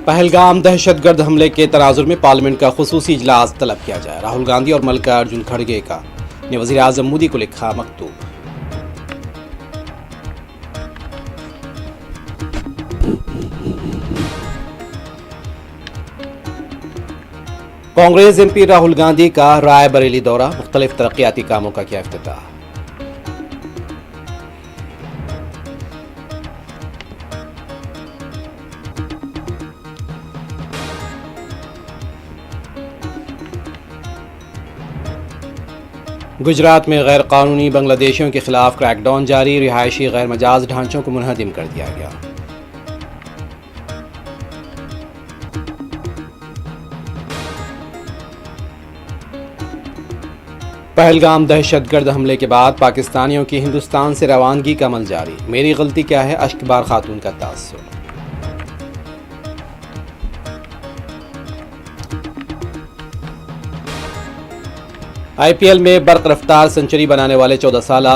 पहलगाम दहशतगर्द हमले के तनाजुर में पार्लियामेंट का खुसूसी इजलास तलब किया जाए। राहुल गांधी और मल्लिकार्जुन खड़गे का ने वज़ीर आज़म मोदी को लिखा मकतूब। कांग्रेस एमपी राहुल गांधी का रायबरेली दौरा, मुख्तलिफ तरक्याती कामों का किया इफ्तिताह। गुजरात में गैर कानूनी बांग्लादेशियों के खिलाफ क्रैकडाउन जारी, रिहायशी गैर मजाज ढांचों को मुनहदिम कर दिया गया। पहलगाम दहशतगर्द हमले के बाद पाकिस्तानियों की हिंदुस्तान से रवानगी का अमल जारी, मेरी गलती क्या है, अश्कबार खातून का तासुर। आईपीएल में बर्क रफ्तार सेंचुरी बनाने वाले 14 साला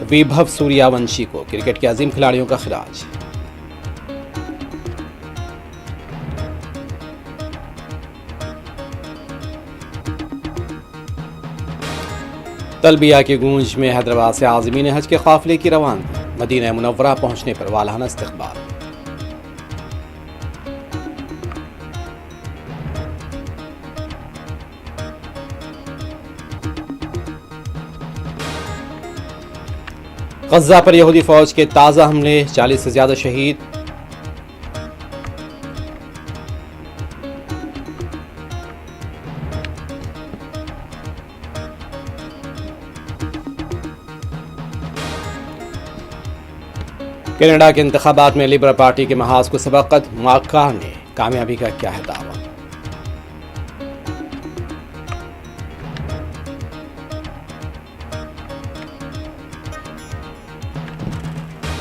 वैभव सूर्यवंशी को क्रिकेट के अजीम खिलाड़ियों का खिराज। तलबिया की गूंज में हैदराबाद से आज़मीन हज के काफिले की रवानगी, मदीना मुनव्वरा पहुंचने पर वालाना इस्तकबाल। गज़ा पर यहूदी फौज के ताज़ा हमले, 40 से ज्यादा शहीद। कनाडा के इंतखाबात में लिबरल पार्टी के महाज को सबकत, मार्क कार्नी ने कामयाबी का क्या है दावा।